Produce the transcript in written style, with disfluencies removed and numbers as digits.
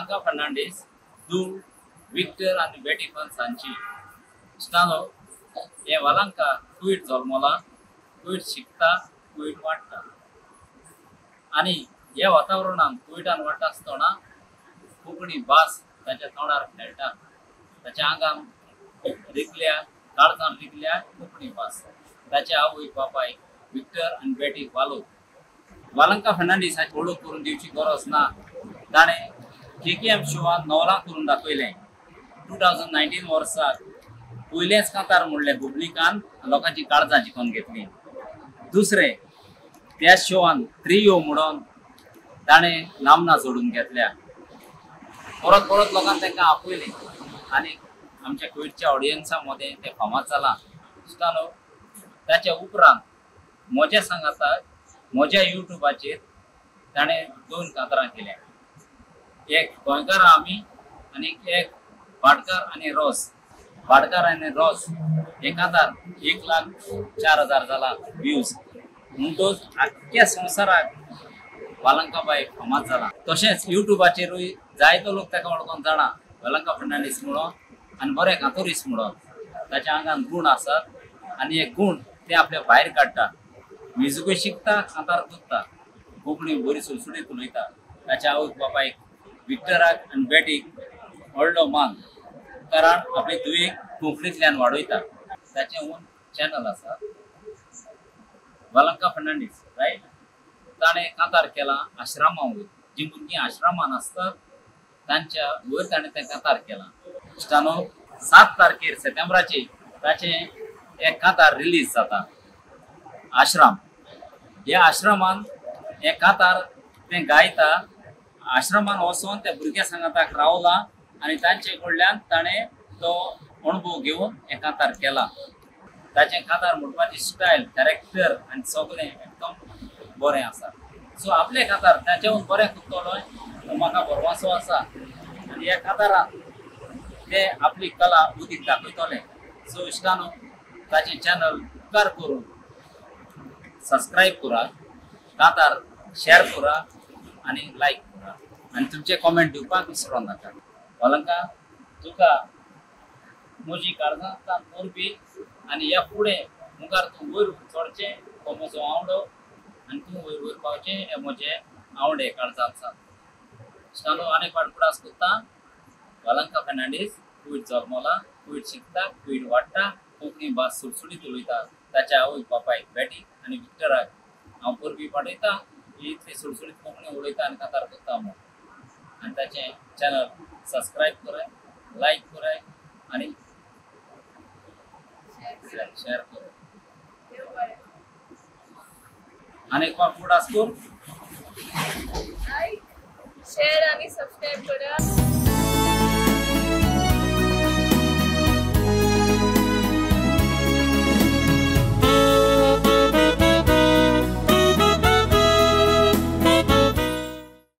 Valanka Fernandes do Victor and Betty Fansanchi. Stano, a Valanka, Kuwait Zolmola, Kuwait Shikta, Kuwait Wata. Ani, या वातावरणात कुईट आणि वाटा असताना कोकणी भास त्याच्या तोंडार खेळटा त्याच्या आंगात रिकल्या काळजान रिकल्या कोकणी भास त्याच्या आवय बापाय विक्टर आणि बेटी वालो वालंका फर्नांडीस हाची ओळख करून दिवची गरज ना ताणे केकेएम शोवात नवला करून दाखयलें 2019 वर्सा पयलेच कांतार म्हणले पब्लिकान लोकांची काळजां जिखून घेतली दुसरे त्या शोवान त्रियो म्हणून ताणे नामना जोडून घेतल्या परत परत लोकांना तांकां आपयले आनी आमच्या कुवेटच्या ऑडियन्सा मध्ये ते फामाद जाला स्टानो त्याच्या उपरांत म्हज्या सांगाता म्हज्या युट्यूबाचेर ताणे 2 कांतारां केल्या एक गोंयकार आमी आनी एक भाटकार आनी रोस भाटकार आनी रोस हे कांतार 1,04,000 जाला व्ह्यूज म्हणटूच आख्ख्या संवसाराक वालंका बाय फामाद जाला तशेंच युट्यूबाचेरूय जायतो लोक ताका वळखून जाणा वालंका फर्नांडीस म्हणून आनी बरे कांतोरीस म्हणून ताच्या आंगान गूण आसात आनी हे गूण ते आपल्या भायर काडटा म्युजिकूय शिकता कांतार करता कोंकणी बरी सुलसुलीत उलयता ताच्या आवयक बापायक विक्टराक आनी बेटीक व्हडलो मान कारण आपली दुयेक कोंकणींतल्यान वाडयता ताचें ओन चॅनल आसा वालंका फर्नांडीस रायट ताणे कांतार केला आश्रमां वयर जी भुरगीं आश्रमान आसतात तांच्या वयर ताणें तें कांतार केला स्टानो 7 तारखेर सप्टेंबराची ताचें एक कांतार रिलीज जाता आश्रम ह्या आश्रमान हे कांतार तें गायता आश्रमान वचून त्या भुरग्या सांगाताक रावला आनी तांचे कडल्यान ताणें तो अणभव घेवन हें कांतार केला ताचें कांतार म्हणपाची स्टायल कॅरेक्टर आनी सगळें एकदम बरें आसा सो आपले कांतार ताचेवन बरें करतलो म्हाका भरवंसो आसा आनी ह्या कांतारांत ते आपली कला उदीक दाखयतले सो इश्टानो ताचें चॅनल उपकार करून सबस्क्रायब करा कांतार शेअर करा आनी लायक करा आनी तुमचे कॉमेंट दिवपाक विसरो नाका वालंका तुका म्हजी काळजांतल्यान मोरबी आनी ह्या फुडें मुखार तूं वयर चडचें हो म्हजो आवडो आनी तूं वयर वयर पावचें हें म्हजें आवडे काळजांत आसा स्टानो आनी पाडपुडास करता वालंका फर्नांडीस कुवेट जल्मला कुवेट शिकता कुवेट वाडटा कोंकणी भास सुलसुलीत उलयता ताच्या आवय बापायक बेटी आनी विक्टराक हांव परबी पाठयता ही इतली सुलसुलीत कोंकणी उलयता आनी कांतार करता म्हूण आनी ताचें चॅनल सबस्क्रायब कराय लायक कराय आनी शेअर कराय आनी पाडपुडास कर लायक शेअर आणि सबस्क्राइब करा।